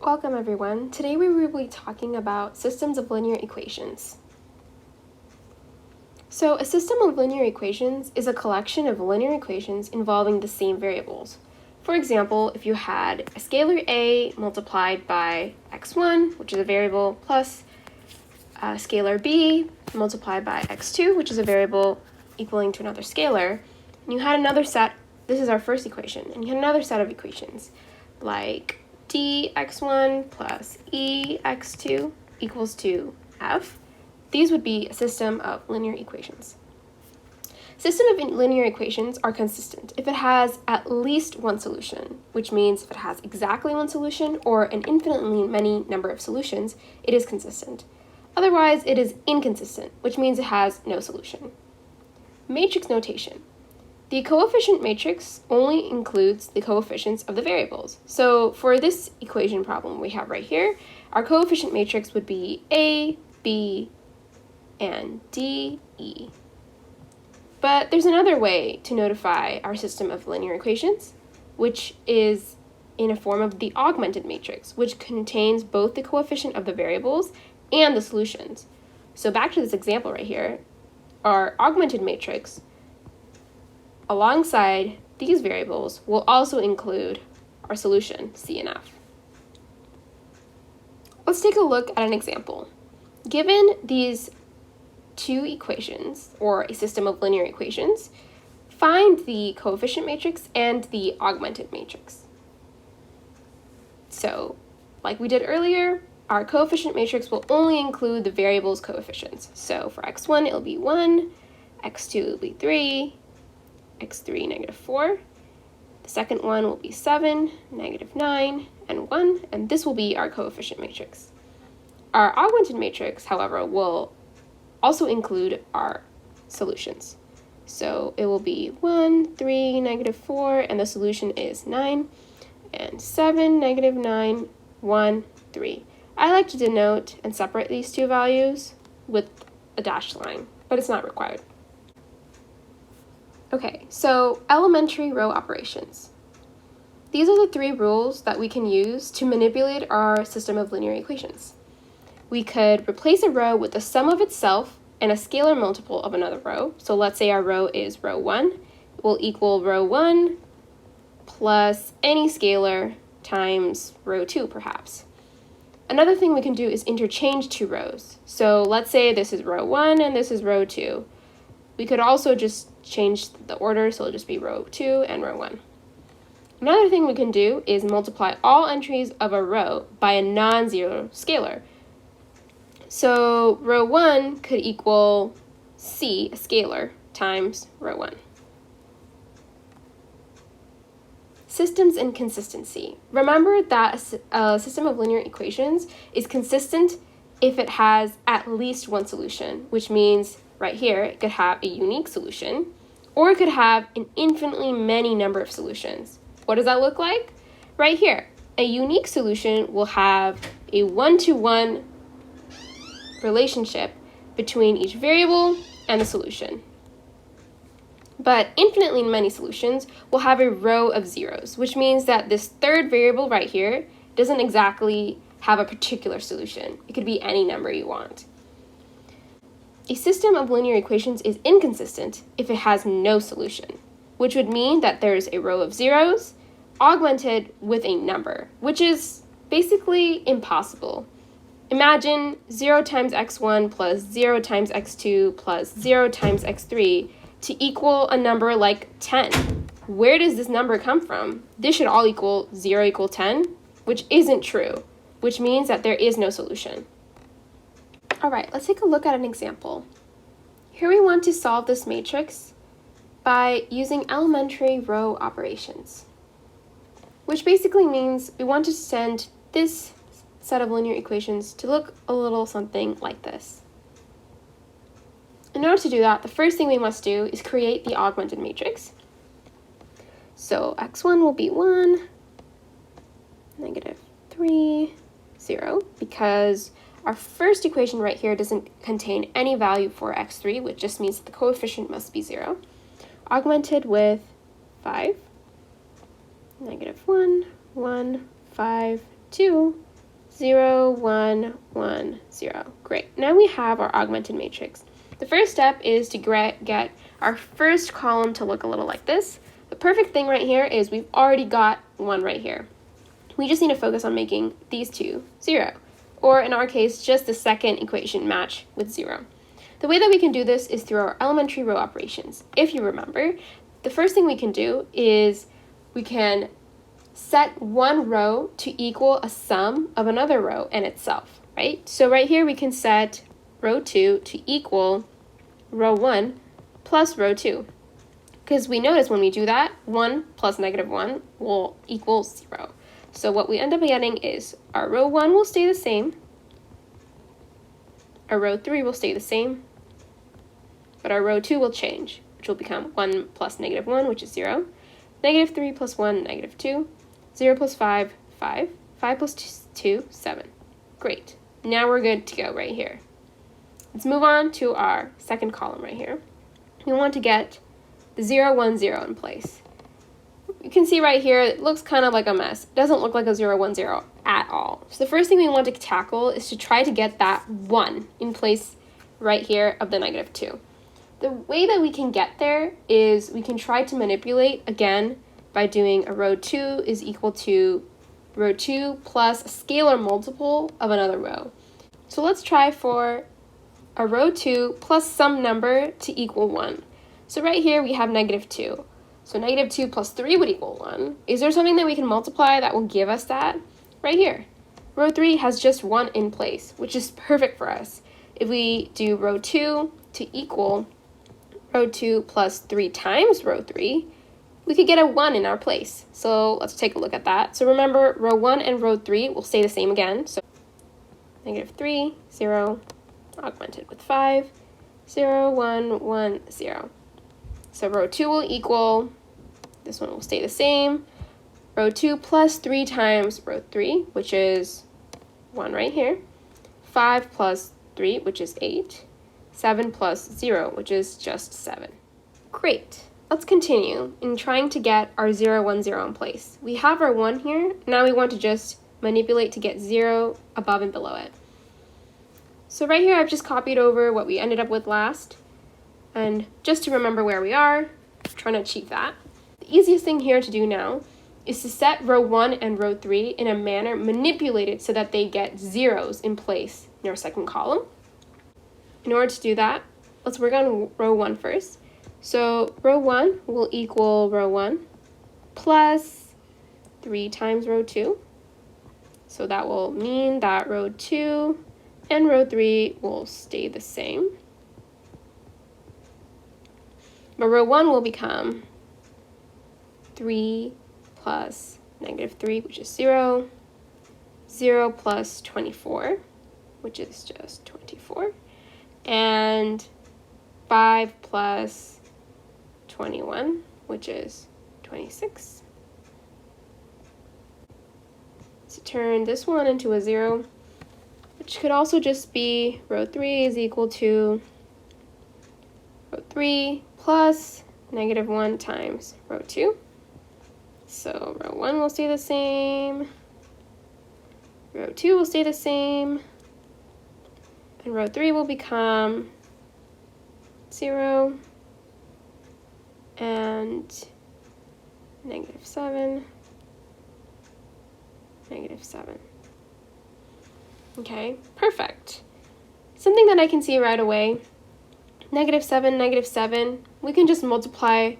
Welcome everyone. Today we will be talking about systems of linear equations. So a system of linear equations is a collection of linear equations involving the same variables. For example, if you had a scalar a multiplied by x1, which is a variable, plus a scalar b multiplied by x2, which is a variable equaling to another scalar, and you had another set, this is our first equation, and you had another set of equations, like dx1 plus ex2 equals to f. These would be a system of linear equations. System of linear equations are consistent if it has at least one solution, which means if it has exactly one solution or an infinitely many number of solutions, it is consistent. Otherwise, it is inconsistent, which means it has no solution. Matrix notation. The coefficient matrix only includes the coefficients of the variables. So for this equation problem we have right here, our coefficient matrix would be A, B, and D, E. But there's another way to notify our system of linear equations, which is in a form of the augmented matrix, which contains both the coefficient of the variables and the solutions. So back to this example right here, our augmented matrix alongside these variables will also include our solution, C and F. Let's take a look at an example. Given these two equations, or a system of linear equations, find the coefficient matrix and the augmented matrix. So, like we did earlier, our coefficient matrix will only include the variables' coefficients. So for x1, it'll be 1, x2 will be 3, x3, negative 4. The second one will be 7, negative 9, and 1, and this will be our coefficient matrix. Our augmented matrix, however, will also include our solutions. So it will be 1, 3, negative 4, and the solution is 9, and 7, negative 9, 1, 3. I like to denote and separate these two values with a dashed line, but it's not required. Okay, so elementary row operations. These are the three rules that we can use to manipulate our system of linear equations. We could replace a row with the sum of itself and a scalar multiple of another row. So let's say our row is row 1. It will equal row 1 plus any scalar times row 2, perhaps. Another thing we can do is interchange two rows. So let's say this is row 1 and this is row 2. We could also just change the order, so it'll just be row 2 and row 1. Another thing we can do is multiply all entries of a row by a non-zero scalar. So row 1 could equal C, a scalar, times row 1. Systems and consistency. Remember that a system of linear equations is consistent if it has at least one solution, which means right here it could have a unique solution, or it could have an infinitely many number of solutions. What does that look like? Right here, a unique solution will have a one-to-one relationship between each variable and the solution. But infinitely many solutions will have a row of zeros, which means that this third variable right here doesn't exactly have a particular solution. It could be any number you want. A system of linear equations is inconsistent if it has no solution, which would mean that there's a row of zeros augmented with a number, which is basically impossible. Imagine 0 times x1 plus 0 times x2 plus 0 times x3 to equal a number like 10. Where does this number come from? This should all equal 0 equal 10, which isn't true, which means that there is no solution. All right, let's take a look at an example. Here we want to solve this matrix by using elementary row operations, which basically means we want to send this set of linear equations to look a little something like this. In order to do that, the first thing we must do is create the augmented matrix. So x1 will be 1, negative 3, 0, because our first equation right here doesn't contain any value for x3, which just means that the coefficient must be 0. Augmented with 5, negative 1, 1, 5, 2, 0, 1, 1, 0. Great. Now we have our augmented matrix. The first step is to get our first column to look a little like this. The perfect thing right here is we've already got 1 right here. We just need to focus on making these two 0, or in our case, just the second equation match with 0. The way that we can do this is through our elementary row operations. If you remember, the first thing we can do is we can set one row to equal a sum of another row and itself, right? So right here we can set row 2 to equal row 1 plus row 2. Because we notice when we do that, 1 plus -1 will equal 0. So what we end up getting is our row 1 will stay the same, our row 3 will stay the same, but our row 2 will change, which will become 1 plus -1, which is 0, -3 plus 1, -2, 0 plus 5, 5, 5 plus 2, 7. Great. Now we're good to go right here. Let's move on to our second column right here. We want to get the 0, 1, 0 in place. You can see right here, it looks kind of like a mess. It doesn't look like a 0, 1, 0 at all. So the first thing we want to tackle is to try to get that 1 in place right here of the -2. The way that we can get there is we can try to manipulate, again, by doing a row 2 is equal to row 2 plus a scalar multiple of another row. So let's try for a row 2 plus some number to equal 1. So right here we have -2. So -2 plus 3 would equal 1. Is there something that we can multiply that will give us that? Right here. Row 3 has just 1 in place, which is perfect for us. If we do row 2 to equal row 2 plus 3 times row 3, we could get a 1 in our place. So let's take a look at that. So remember, row 1 and row 3 will stay the same again. So -3, 0, augmented with 5, 0, 1, 1, 0. So row 2 will equal, this one will stay the same, row 2 plus 3 times row 3, which is 1 right here, 5 plus 3, which is 8, 7 plus 0, which is just 7. Great. Let's continue in trying to get our 0, 1, 0 in place. We have our 1 here. Now we want to just manipulate to get 0 above and below it. So right here, I've just copied over what we ended up with last. And just to remember where we are, trying to achieve that. The easiest thing here to do now is to set row 1 and row 3 in a manner manipulated so that they get zeros in place in our second column. In order to do that, let's work on row 1 first. So row 1 will equal row 1 plus 3 times row 2. So that will mean that row 2 and row 3 will stay the same. But row 1 will become 3 plus -3, which is 0, 0 plus 24, which is just 24, and 5 plus 21, which is 26. So turn this one into a 0, which could also just be row 3 is equal to row 3 plus -1 times row 2. So row 1 will stay the same, row 2 will stay the same, and row 3 will become 0 and -7, -7. Okay, perfect. Something that I can see right away, -7, -7, we can just multiply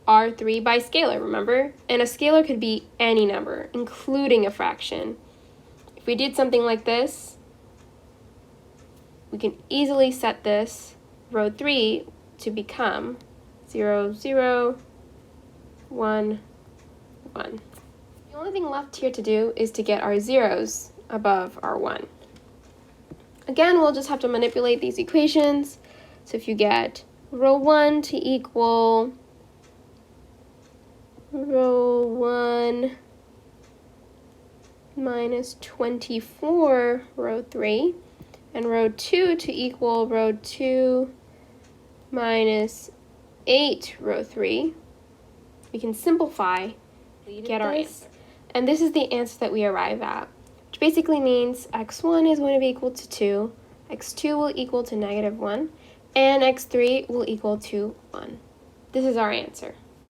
R3 by scalar, remember? And a scalar could be any number, including a fraction. If we did something like this, we can easily set this row 3 to become 0, 0, 1, 1. The only thing left here to do is to get our zeros above our 1. Again, we'll just have to manipulate these equations. So if you get row 1 to equal row 1 minus 24 row 3, and row 2 to equal row 2 minus 8 row 3, we can simplify, get our answer. And this is the answer that we arrive at. which basically means x1 is going to be equal to 2, x2 will equal to -1, and x3 will equal to 1. This is our answer.